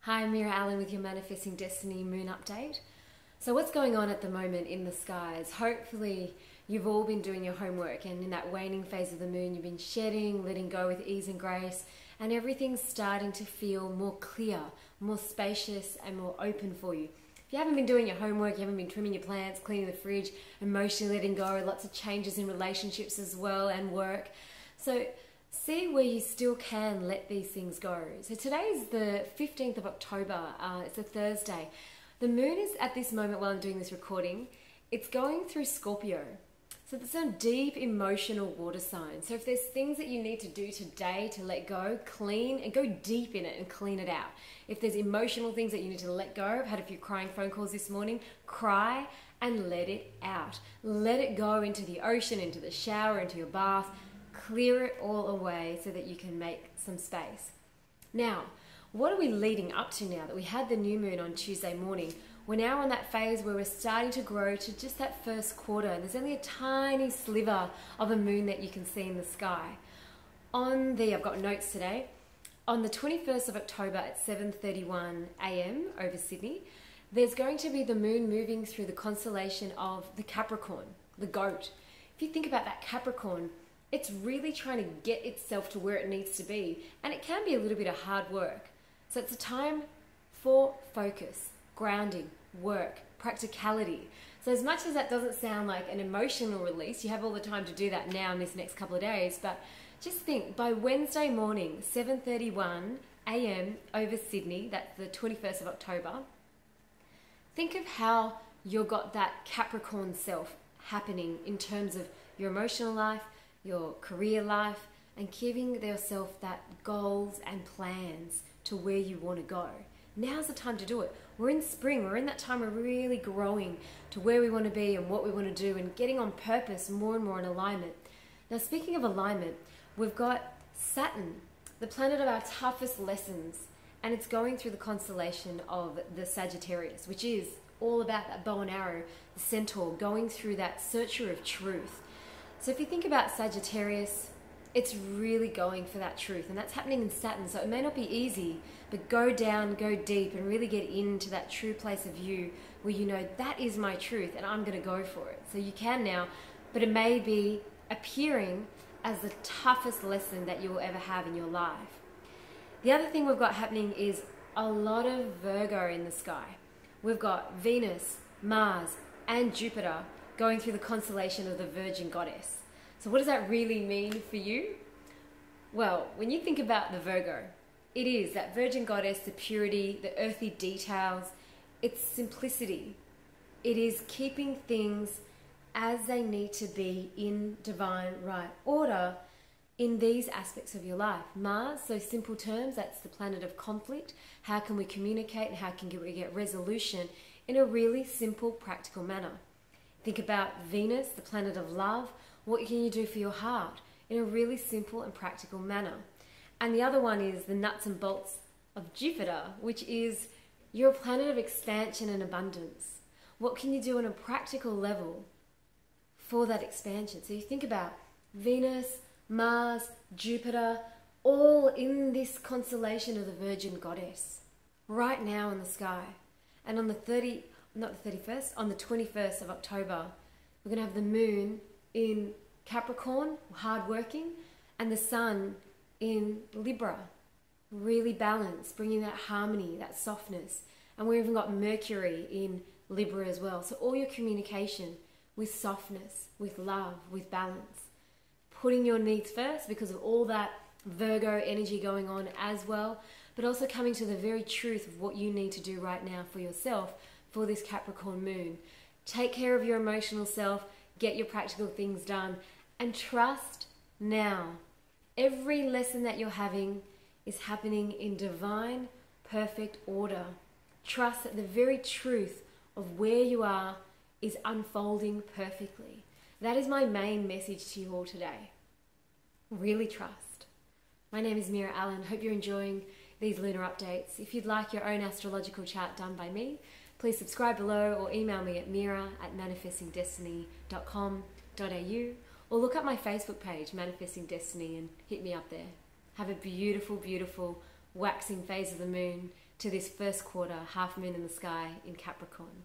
Hi, Meera Allen with your Manifesting Destiny Moon Update. So what's going on at the moment in the skies? Hopefully you've all been doing your homework, and in that waning phase of the moon you've been shedding, letting go with ease and grace, and everything's starting to feel more clear, more spacious and more open for you. If you haven't been doing your homework, you haven't been trimming your plants, cleaning the fridge, emotionally letting go, lots of changes in relationships as well and work. So see where you still can let these things go. So today is the 15th of October, it's a Thursday. The moon is at this moment while I'm doing this recording, it's going through Scorpio. So it's a deep emotional water sign. So if there's things that you need to do today to let go, clean and go deep in it and clean it out. If there's emotional things that you need to let go, I've had a few crying phone calls this morning, cry and let it out. Let it go into the ocean, into the shower, into your bath. Clear it all away so that you can make some space. Now, what are we leading up to now that we had the new moon on Tuesday morning? We're now on that phase where we're starting to grow to just that first quarter, and there's only a tiny sliver of a moon that you can see in the sky. I've got notes today. On the 21st of October at 7:31 a.m. over Sydney, there's going to be the moon moving through the constellation of the Capricorn, the goat. If you think about that Capricorn, it's really trying to get itself to where it needs to be, and it can be a little bit of hard work. So it's a time for focus, grounding, work, practicality. So as much as that doesn't sound like an emotional release, you have all the time to do that now in this next couple of days, but just think, by Wednesday morning, 7:31 a.m. over Sydney, that's the 21st of October, think of how you've got that Capricorn self happening in terms of your emotional life, your career life, and giving yourself that goals and plans to where you want to go. Now's the time to do it. We're in spring, we're in that time we're really growing to where we want to be and what we want to do and getting on purpose more and more in alignment. Now, speaking of alignment, we've got Saturn, the planet of our toughest lessons, and it's going through the constellation of the Saggitarius, which is all about that bow and arrow, the centaur, going through that searcher of truth. So if you think about Sagittarius, it's really going for that truth, and that's happening in Saturn. So it may not be easy, but go down, go deep, and really get into that true place of you where you know that is my truth and I'm going to go for it. So you can now, but it may be appearing as the toughest lesson that you will ever have in your life. The other thing we've got happening is a lot of Virgo in the sky. We've got Venus, Mars, and Jupiter going through the constellation of the Virgin Goddess. So what does that really mean for you? Well, when you think about the Virgo, it is that Virgin Goddess, the purity, the earthy details, it's simplicity. It is keeping things as they need to be in divine right order in these aspects of your life. Mars, so simple terms, that's the planet of conflict. How can we communicate and how can we get resolution in a really simple, practical manner? Think about Venus, the planet of love. What can you do for your heart in a really simple and practical manner? And the other one is the nuts and bolts of Jupiter, which is you're a planet of expansion and abundance. What can you do on a practical level for that expansion? So you think about Venus, Mars, Jupiter, all in this constellation of the Virgin Goddess right now in the sky. And on the 21st of October, we're going to have the moon in Capricorn, hardworking, and the sun in Libra, really balanced, bringing that harmony, that softness. And we've even got Mercury in Libra as well. So all your communication with softness, with love, with balance. Putting your needs first because of all that Virgo energy going on as well, but also coming to the very truth of what you need to do right now for yourself for this Capricorn moon. Take care of your emotional self, get your practical things done, and trust now. Every lesson that you're having is happening in divine, perfect order. Trust that the very truth of where you are is unfolding perfectly. That is my main message to you all today. Really trust. My name is Meera Allen. Hope you're enjoying these lunar updates. If you'd like your own astrological chart done by me, please subscribe below or email me at meera@manifestingdestiny.com.au, or look up my Facebook page, Manifesting Destiny, and hit me up there. Have a beautiful, beautiful waxing phase of the moon to this first quarter half moon in the sky in Capricorn.